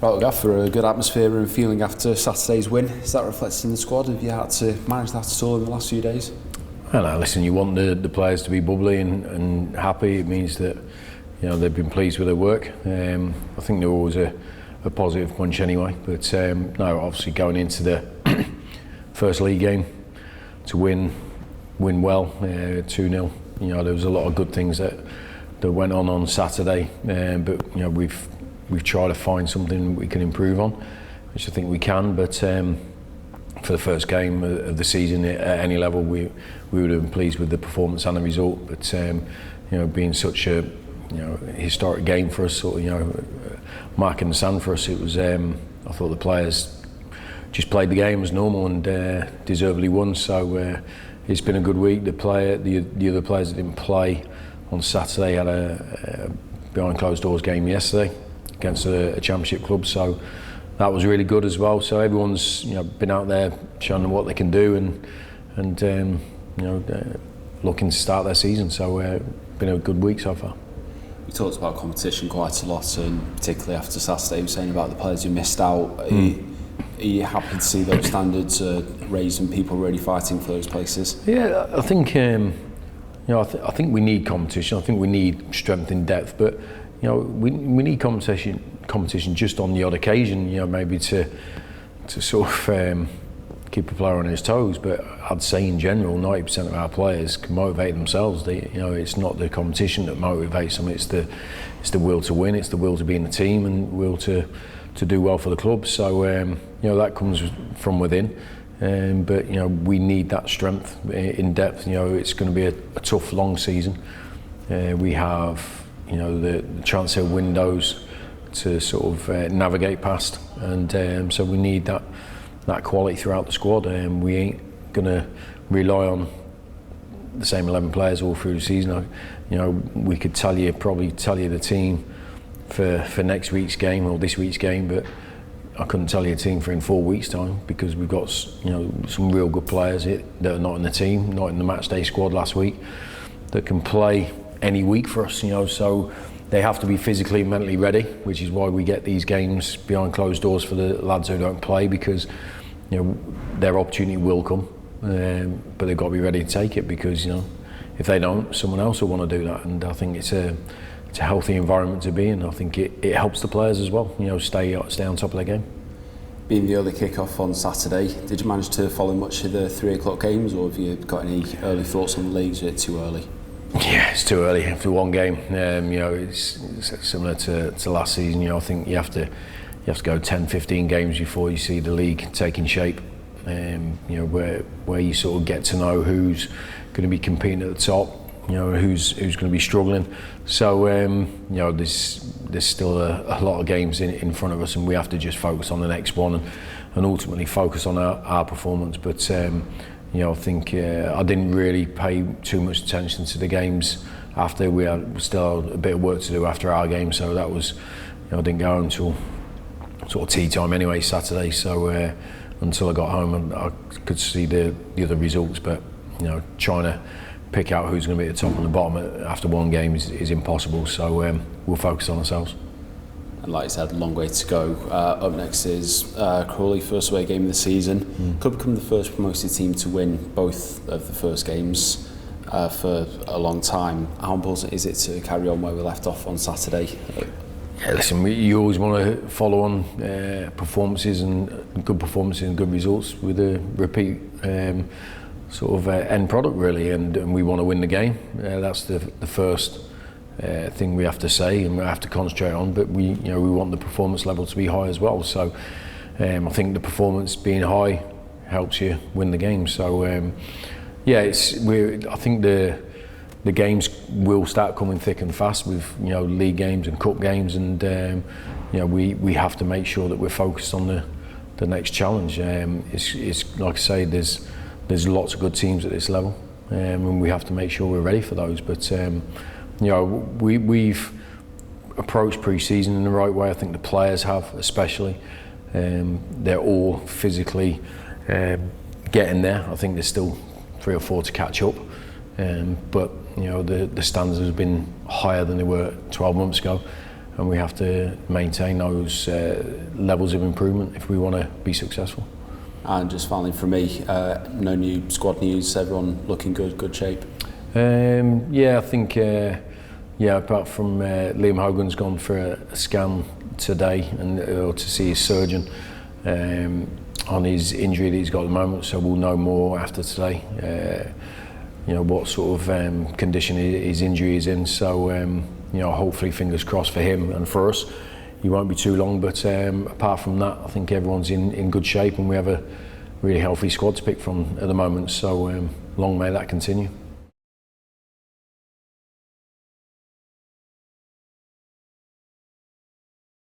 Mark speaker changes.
Speaker 1: Right, Gaffer, a good atmosphere and feeling after Saturday's win. Is that reflected in the squad? Have you had to manage that at all in the last few days?
Speaker 2: Well, listen, you want the players to be bubbly and happy. It means that they've been pleased with their work. I think they're always a positive punch anyway. But no, obviously going into the first league game to win well, 2-0. There was a lot of good things that went on Saturday, but we've tried to find something we can improve on, which I think we can. But for the first game of the season at any level, we would have been pleased with the performance and the result. But being such a historic game for us, sort of mark in the sand for us, it was. I thought the players just played the game as normal and deservedly won. So it's been a good week. The other players that didn't play on Saturday had a behind closed doors game yesterday against a championship club. So that was really good as well. So everyone's been out there showing them what they can do and looking to start their season. So been a good week so far.
Speaker 1: You talked about competition quite a lot, and particularly after Saturday, you were saying about the players who missed out. Are you happy to see those standards raised and people really fighting for those places?
Speaker 2: Yeah, I think I think we need competition. I think we need strength in depth, but we need competition just on the odd occasion. Maybe to sort of keep a player on his toes. But I'd say in general, 90% of our players can motivate themselves. It's not the competition that motivates them. It's the will to win. It's the will to be in the team and will to do well for the club. So that comes from within. But we need that strength in depth. It's going to be a tough, long season. We have the transfer windows to sort of navigate past, and so we need that quality throughout the squad. We ain't going to rely on the same 11 players all through the season. We could probably tell you the team for next week's game or this week's game, but I couldn't tell you a team for in 4 weeks' time, because we've got some real good players that are not in the team, not in the match day squad last week, that can play any week for us. So they have to be physically and mentally ready, which is why we get these games behind closed doors for the lads who don't play, because their opportunity will come, but they've got to be ready to take it, because if they don't, someone else will want to do that. And I think it's a healthy environment to be in. I think it helps the players as well, stay on top of their game.
Speaker 1: Being the early kick-off on Saturday, did you manage to follow much of the 3 o'clock games, or have you got any early thoughts on the leagues? Is it too early?
Speaker 2: Yeah, it's too early after one game. It's similar to last season. I think you have to go 10-15 games before you see the league taking shape. Where you sort of get to know who's going to be competing at the top, who's going to be struggling. So there's still a lot of games in front of us, and we have to just focus on the next one and ultimately focus on our performance. But I think I didn't really pay too much attention to the games after. We still had a bit of work to do after our game, so that was, I didn't go home until sort of tea time anyway Saturday. So until I got home, I could see the other results. But trying to pick out who's going to be at the top and the bottom after one game is impossible. So we'll focus on ourselves.
Speaker 1: And like you said, a long way to go. Up next is Crawley, first away game of the season. Could become the first promoted team to win both of the first games for a long time. How important is it to carry on where we left off on Saturday?
Speaker 2: Yeah, listen, you always want to follow on performances and good results with a repeat sort of end product, really, and we want to win the game. That's the first thing we have to say and we have to concentrate on, but we want the performance level to be high as well. So I think the performance being high helps you win the game. So I think the games will start coming thick and fast with league games and cup games, and we have to make sure that we're focused on the next challenge. It's like I say, there's lots of good teams at this level, and we have to make sure we're ready for those. But we've approached pre-season in the right way. I think the players have, especially. They're all physically getting there. I think there's still 3 or 4 to catch up, but the standards have been higher than they were 12 months ago, we have to maintain those levels of improvement if we want to be successful.
Speaker 1: And just finally from me, no new squad news, everyone looking good shape?
Speaker 2: Yeah, I think, apart from Liam Hogan's gone for a scan today and to see his surgeon on his injury that he's got at the moment, so we'll know more after today, what sort of condition his injury is in. So, hopefully, fingers crossed for him and for us, he won't be too long. But apart from that, I think everyone's in good shape, and we have a really healthy squad to pick from at the moment. So long may that continue.